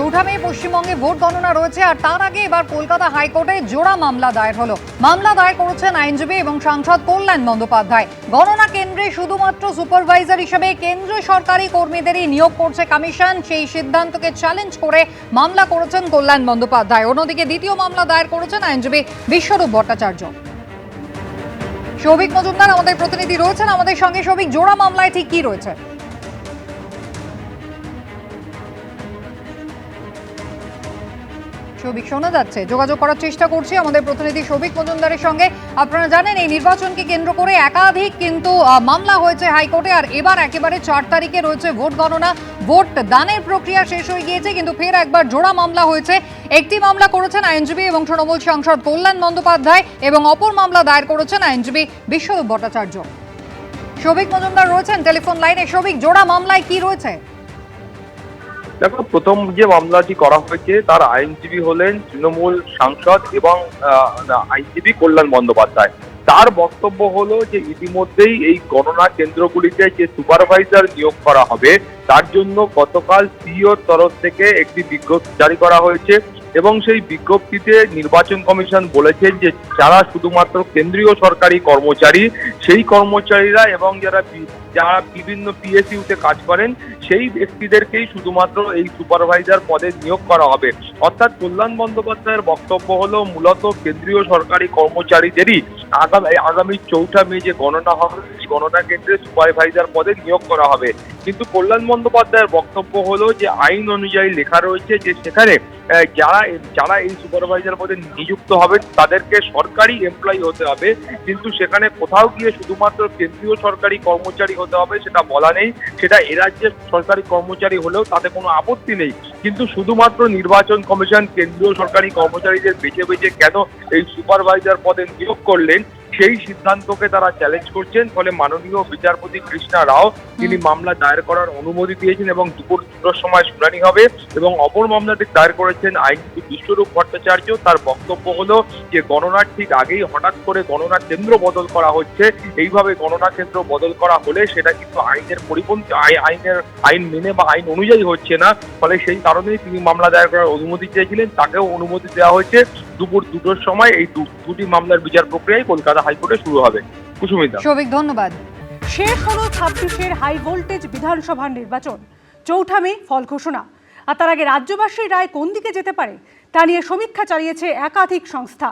চৌঠা মে পশ্চিমবঙ্গে ভোট গণনা রয়েছে, আর তার আগে এবার কলকাতা হাইকোর্টে জোড়া মামলা দায়ের হলো। মামলা দায়ের করেছেন আইনজীবী এবং সাংসদ কল্যাণ বন্দ্যোপাধ্যায়। গণনা কেন্দ্রে শুধুমাত্র সুপারভাইজার হিসেবে কেন্দ্রীয় সরকারি কর্মীদেরই নিয়োগ করছে কমিশন, সেই সিদ্ধান্তকে চ্যালেঞ্জ করে মামলা করেছেন কল্যাণ বন্দ্যোপাধ্যায়। অন্যদিকে দ্বিতীয় মামলা দায়ের করেছেন আইনজীবী বিশ্বরূপ ভট্টাচার্য। সৌভিক মজুমদার আমাদের প্রতিনিধি রয়েছেন আমাদের সঙ্গে। সৌভিক, জোড়া মামলায় ঠিক কি রয়েছে? সৌভিক শোনা যাচ্ছে? যোগাযোগ করার চেষ্টা করছি আমাদের প্রতিনিধি সৌভিক মজুমদারের সঙ্গে। আপনারা জানেন এই নির্বাচনকে কেন্দ্র করে একাধিক কিন্তু মামলা হয়েছে হাইকোর্টে, আর এবার একেবারে 4 তারিখে রয়েছে ভোট গণনা। ভোট দানের প্রক্রিয়া শেষ হয়ে গিয়েছে, কিন্তু ফের একবার জোড়া মামলা হয়েছে। একটি মামলা করেছেন আইনজীবী এবং তৃণমূল সাংসদ কল্যাণ বন্দ্যোপাধ্যায় এবং অপর মামলা দায়ের করেছেন আইনজীবী বিশ্বরূপ ভট্টাচার্য। সৌভিক মজুমদার রয়েছেন টেলিফোন লাইনে। সৌভিক, জোড়া মামলায় কি রয়েছে? দেখো, প্রথম যে মামলাটি করা হয়েছে তার আইনজীবী হলেন তৃণমূল সাংসদ এবং আইনজীবী কল্যাণ বন্দ্যোপাধ্যায়। তার বক্তব্য হলো যে ইতিমধ্যেই এই গণনা কেন্দ্রগুলিতে যে সুপারভাইজার নিয়োগ করা হবে তার জন্য গতকাল সিইওর তরফ থেকে একটি বিজ্ঞপ্তি জারি করা হয়েছে এবং সেই বিজ্ঞপ্তিতে নির্বাচন কমিশন বলেছেন যে যারা শুধুমাত্র কেন্দ্রীয় সরকারি কর্মচারী, সেই কর্মচারীরা এবং যারা বিভিন্ন পিএসইউতে কাজ করেন সেই ব্যক্তিদেরকেই শুধুমাত্র এই সুপারভাইজার পদে নিয়োগ করা হবে। অর্থাৎ কল্যাণ বন্দ্যোপাধ্যায়ের বক্তব্য হলো মূলত কেন্দ্রীয় সরকারি কর্মচারীদেরই আগামী 4ঠা মে যে গণনা হবে সেই গণনা কেন্দ্রে সুপারভাইজার পদে নিয়োগ করা হবে। কিন্তু কল্যাণ বন্দ্যোপাধ্যায়ের বক্তব্য হলো যে আইন অনুযায়ী লেখা রয়েছে যে সেখানে যারা এই সুপারভাইজার পদে নিযুক্ত হবে তাদেরকে সরকারি এমপ্লয়ি হতে হবে, কিন্তু সেখানে কোথাও গিয়ে শুধুমাত্র কেন্দ্রীয় সরকারি কর্মচারী হতে হবে সেটা বলা নেই। সেটা এ রাজ্যের সরকারি কর্মচারী হলেও তাতে কোনো আপত্তি নেই, কিন্তু শুধুমাত্র নির্বাচন কমিশন কেন্দ্রীয় সরকারি কর্মচারীদের বেছে বেছে কেন এই সুপারভাইজার পদে নিয়োগ করলেন সেই সিদ্ধান্তকে তারা চ্যালেঞ্জ করছেন। ফলে মাননীয় বিচারপতি কৃষ্ণা রাও তিনি মামলা দায়ের করার অনুমতি দিয়েছেন এবং দুপুর 2টার সময় শুনানি হবে। এবং অপর মামলাটি দায়ের করেছেন আইনজীবী বিশ্বরূপ ভট্টাচার্য। তার বক্তব্য হলো যে গণনার ঠিক আগেই হঠাৎ করে গণনা কেন্দ্র বদল করা হচ্ছে। এইভাবে গণনা কেন্দ্র বদল করা হলে সেটা কিন্তু আইনের পরিপন্থী, আইন মেনে বা আইন অনুযায়ী হচ্ছে না। ফলে সেই কারণেই তিনি মামলা দায়ের করার অনুমতি চেয়েছিলেন, তাকেও অনুমতি দেওয়া হয়েছে। দুপুর 2টার সময় এই দুটি মামলার বিচার প্রক্রিয়ায় কলকাতা হাইকোর্টে শুরু হবে। কুসুমিতা। সৌভিক, ধন্যবাদ। শেষ হলো 26-এর হাই ভোল্টেজ বিধানসভার নির্বাচন। 4ঠা মে ফল ঘোষণা। আর তার আগে রাজ্যবাসীর রায় কোন দিকে যেতে পারে তা নিয়ে সমীক্ষা চালিয়েছে একাধিক সংস্থা।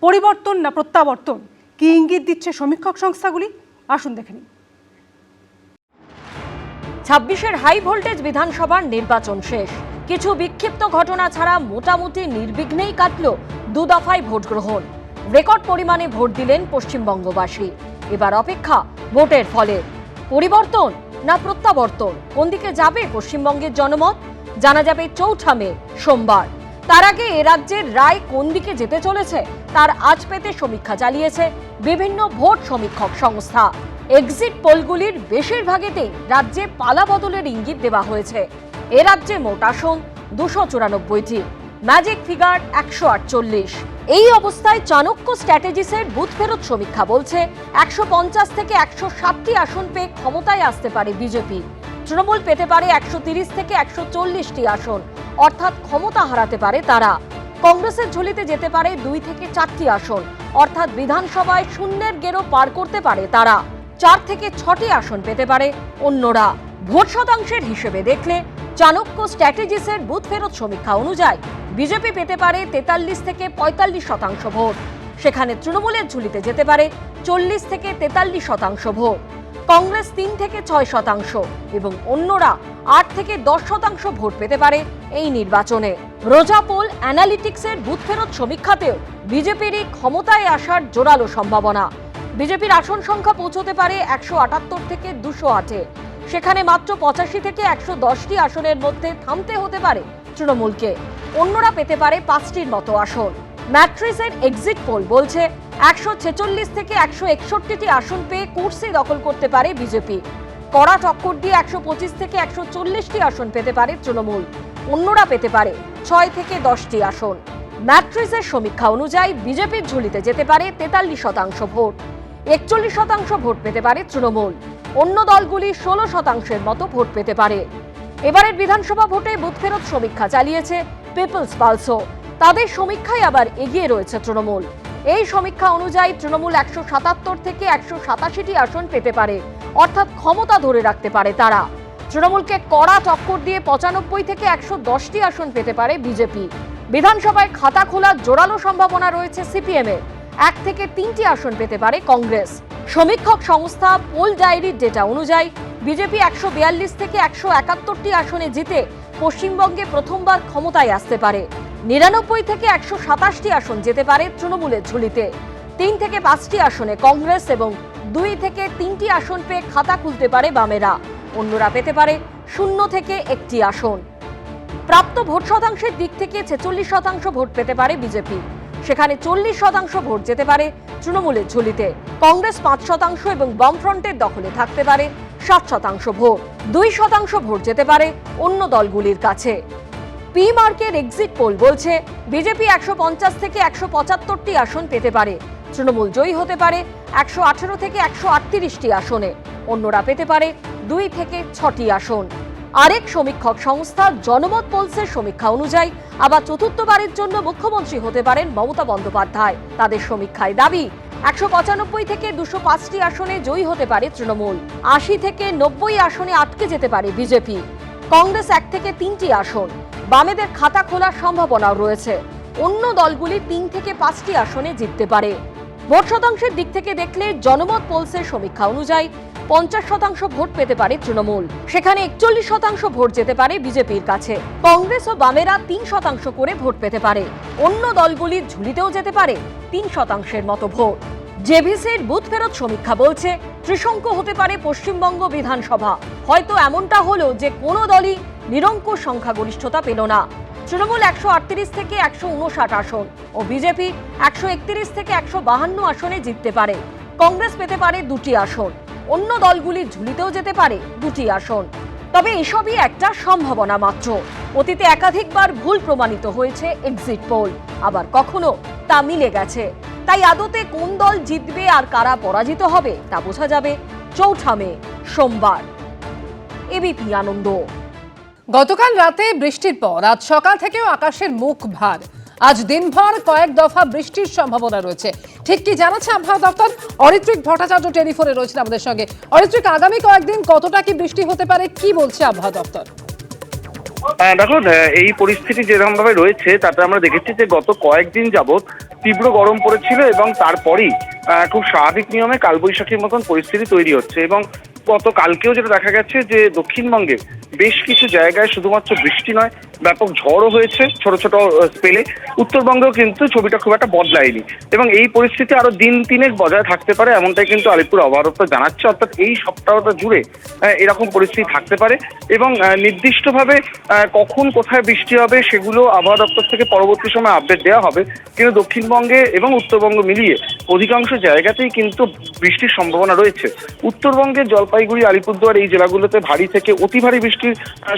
পরিবর্তন না প্রত্যাবর্তন, কি ইঙ্গিত দিচ্ছে সমীক্ষক সংস্থাগুলি? আসুন দেখে নিন। 26-এর হাই ভোল্টেজ বিধানসভার নির্বাচন শেষ। কিছু বিক্ষিপ্ত ঘটনা ছাড়া মোটামুটি নির্বিঘ্নেই কাটল 2 দফায় ভোট গ্রহণ। রেকর্ড পরিমাণে ভোট দিলেন পশ্চিমবঙ্গবাসী। এবার অপেক্ষা ভোটের ফলে। পরিবর্তন না প্রত্যাবর্তন, কোন দিকে যাবে পশ্চিমবঙ্গের জনমত জানা যাবে 4ঠা মে সোমবার। তার আগে এ রাজ্যের রায় কোন দিকে যেতে চলেছে তার আজ পেতে সমীক্ষা চালিয়েছে বিভিন্ন ভোট সমীক্ষক সংস্থা। এক্সিট পোলগুলির বেশিরভাগেতেই রাজ্যে পালা বদলের ইঙ্গিত দেওয়া হয়েছে। এ রাজ্যে মোট আসন 294টি, ম্যাজিক ফিগার 148। এই অবস্থায় চাণক্য স্ট্র্যাটেজিসের বুথ ফেরত সমীক্ষা বলছে 150 থেকে 160টি আসন পেয়ে ক্ষমতায় আসতে পারে বিজেপি। তৃণমূল পেতে পারে 130 থেকে 140টি আসন, অর্থাৎ ক্ষমতা হারাতে পারে তারা। কংগ্রেসের ঝুলিতে যেতে পারে 2 থেকে 4টি আসন, অর্থাৎ বিধানসভায় শূন্যের গেরো পার করতে পারে তারা। 4 থেকে 6টি আসন পেতে পারে অন্যরা। ভোট শতাংশের হিসেবে দেখলে চাণক্য স্ট্র্যাটেজিসের বুথ ফেরত সমীক্ষা অনুযায়ী বিজেপি পেতে পারে 43 থেকে 45% ভোট। সেখানে তৃণমূলের ঝুলিতে যেতে পারে 40 থেকে 43% ভোট। কংগ্রেস 3 থেকে 6% এবং অন্যরা 8 থেকে 10% ভোট পেতে পারে এই নির্বাচনে। রোজা পোল অ্যানালিটিক্সের বুথ ফেরত সমীক্ষাতেও বিজেপিরই ক্ষমতায় আসার জোরালো সম্ভাবনা। বিজেপির আসন সংখ্যা পৌঁছতে পারে 178 থেকে 208-এ। সেখানে মাত্র 85 থেকে 110টি আসনের মধ্যে থামতে হতে পারে তৃণমূলকে। অন্যরা পেতে পারে 5টির মতো আসন। ম্যাট্রিসের এক্সিট পোল বলছে 146 থেকে 161টি আসন পেয়ে কুর্সি দখল করতে পারে বিজেপি। কড়া টক্কর দিয়ে 125 থেকে 140টি আসন পেতে পারে তৃণমূল। অন্যরা পেতে পারে 6 থেকে 10টি আসন। ম্যাট্রিসের সমীক্ষা অনুযায়ী বিজেপির ঝুলিতে যেতে পারে 43% ভোট। 41% ভোট পেতে পারে তৃণমূল। অন্য দলগুলি 16%-এর মতো ভোট পেতে পারে। এবারের বিধানসভা ভোটে বুথ ফেরত সমীক্ষা চালিয়েছে পিপলস পালসও। তাদের সমীক্ষায় আবার এগিয়ে রয়েছে তৃণমূল। এই সমীক্ষা অনুযায়ী তৃণমূল 177 থেকে 187টি আসন পেতে পারে, অর্থাৎ ক্ষমতা ধরে রাখতে পারে তারা। তৃণমূলকে কড়া টক্কর দিয়ে 95 থেকে 110টি আসন পেতে পারে বিজেপি। বিধানসভায় খাতা খোলার জোরালো সম্ভাবনা রয়েছে সিপিএমের। 1 থেকে 3টি আসন পেতে পারে কংগ্রেস। সমীক্ষক সংস্থা পোল ডায়েরির ডেটা অনুযায়ী বিজেপি 142 থেকে 171টি আসনে জিতে পশ্চিমবঙ্গে প্রথমবার ক্ষমতায় আসতে পারে। 99 থেকে 127টি আসন যেতে পারে তৃণমূলের ঝুলিতে। 3 থেকে 5টি আসনে কংগ্রেস এবং 2 থেকে 3টি আসন পেয়ে খাতা খুলতে পারে বামেরা। অন্যরা পেতে পারে 0 থেকে 1টি আসন। প্রাপ্ত ভোট শতাংশের দিক থেকে 46% ভোট পেতে পারে বিজেপি। সেখানে 40% ভোট যেতে পারে তৃণমূলের ঝুলিতে। কংগ্রেস 5% এবং বামফ্রন্টের দখলে থাকতে পারে 60% ভোট। 2% ভোট যেতে পারে অন্য দলগুলির কাছে। পি মার্কের এক্সিট পোল বলছে বিজেপি 150 থেকে 175টি আসন পেতে পারে। তৃণমূল জয়ী হতে পারে 118 থেকে 138টি আসনে। অন্যরা পেতে পারে 2 থেকে 6টি আসন। আরেক সমীক্ষক সংস্থা জনমত পোলসের সমীক্ষা অনুযায়ী আবার চতুর্থবারের জন্য মুখ্যমন্ত্রী হতে পারেন মমতা বন্দ্যোপাধ্যায়। তাদের সমীক্ষায় দাবি 195 থেকে 205টি আসনে জয়ী হতে পারে তৃণমূল। 80 থেকে 90 আসনে আটকে যেতে পারে বিজেপি। কংগ্রেস 1 থেকে 3টি আসন। বামেদের খাতা খোলার সম্ভাবনাও রয়েছে। অন্য দলগুলি 3 থেকে 5টি আসনে জিততে পারে। ভোট শতাংশের দিক থেকে দেখলে জনমত পোলসের সমীক্ষা অনুযায়ী 50% ভোট পেতে পারে তৃণমূল। সেখানে 41% ভোট যেতে পারে বিজেপির কাছে। কংগ্রেস ও বামেরা 3% করে ভোট পেতে পারে। অন্য দলগুলির ঝুলিতেও যেতে পারে 3% মতো ভোট। জেভিসির বুথ ফেরত সমীক্ষা বলছে ত্রিশঙ্ক হতে পারে পশ্চিমবঙ্গ বিধানসভা। হয়তো এমনটা হলো যে কোনো দলই নিরঙ্কুশ সংখ্যাগরিষ্ঠতা পেল না। তৃণমূল 138 থেকে 159 আসন ও বিজেপি 131 থেকে 152 আসনে জিততে পারে। কংগ্রেস পেতে পারে 2টি আসন। অন্য দলগুলির ঝুলিতেও যেতে পারে 2টি আসন। তবে এসবই একটা সম্ভাবনা মাত্র। অতীতে একাধিকবার ভুল প্রমাণিত হয়েছে এক্সিট পোল, আবার কখনো তা মিলে গেছে। তাই আদতে কোন দল জিতবে আর কারা পরাজিত হবে তা বোঝা যাবে 4 মে সোমবার। এবিপি আনন্দ। গতকাল রাতে বৃষ্টির পর আজ সকাল থেকেও আকাশের মুখ ভার। আজ দিনভর কয়েক দফা বৃষ্টির সম্ভাবনা রয়েছে। ঠিক কি জানাচ্ছে আবহাওয়া দপ্তর? অরিত্রিক ভট্টাচার্য টেলিফোনে রয়েছেন আমাদের সঙ্গে। অরিত্রিক, আগামী কয়েকদিন কতটা কি বৃষ্টি হতে পারে, কি বলছে আবহাওয়া দপ্তর? দেখো, এই পরিস্থিতি যেরকম ভাবে রয়েছে তাতে আমরা দেখেছি যে গত কয়েকদিন যাবৎ তীব্র গরম পড়েছিল এবং তারপরেই খুব স্বাভাবিক নিয়মে কালবৈশাখীর মতন পরিস্থিতি তৈরি হচ্ছে। এবং গতকালকেও যেটা দেখা গেছে যে দক্ষিণবঙ্গের বেশ কিছু জায়গায় শুধুমাত্র বৃষ্টি নয়, ব্যাপক ঝড়ও হয়েছে ছোট ছোট স্পেলে। উত্তরবঙ্গেও কিন্তু ছবিটা খুব একটা বদলায়নি এবং এই পরিস্থিতি আরো দিন তিনেক বজায় থাকতে পারে এমনটাই কিন্তু আলিপুর আবহাওয়া দপ্তর জানাচ্ছে। অর্থাৎ এই সপ্তাহটা জুড়ে এরকম পরিস্থিতি থাকতে পারে এবং নির্দিষ্টভাবে কখন কোথায় বৃষ্টি হবে সেগুলো আবহাওয়া দপ্তর থেকে পরবর্তী সময় আপডেট দেওয়া হবে। কিন্তু দক্ষিণবঙ্গে এবং উত্তরবঙ্গ মিলিয়ে অধিকাংশ জায়গাতেই কিন্তু বৃষ্টির সম্ভাবনা রয়েছে। উত্তরবঙ্গের জলপাইগুড়ি, আলিপুরদুয়ার এই জেলাগুলোতে ভারী থেকে অতি ভারী বৃষ্টির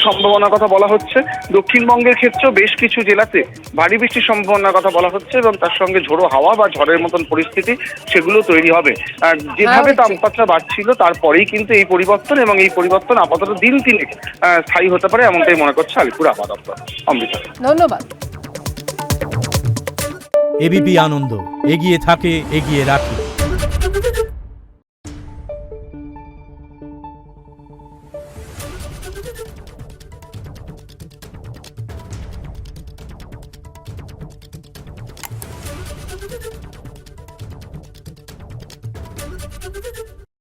সম্ভাবনার কথা বলা হচ্ছে। দক্ষিণবঙ্গের ক্ষেত্রেও বেশ কিছু জেলাতে ভারী বৃষ্টির সম্ভাবনার কথা বলা হচ্ছে এবং তার সঙ্গে ঝোড়ো হাওয়া বা ঝড়ের মতন পরিস্থিতি সেগুলো তৈরি হবে। আর যেভাবে তাপমাত্রা বাড়ছিল তারপরেই কিন্তু এই পরিবর্তন, এবং এই পরিবর্তন আপাতত দিন তিনেক স্থায়ী হতে পারে এমনটাই মনে করছে আলিপুর আবহাওয়া দপ্তর। অমৃতা, ধন্যবাদ। এবিপি আনন্দ, এগিয়ে থাকে, এগিয়ে রাখে। Thank you.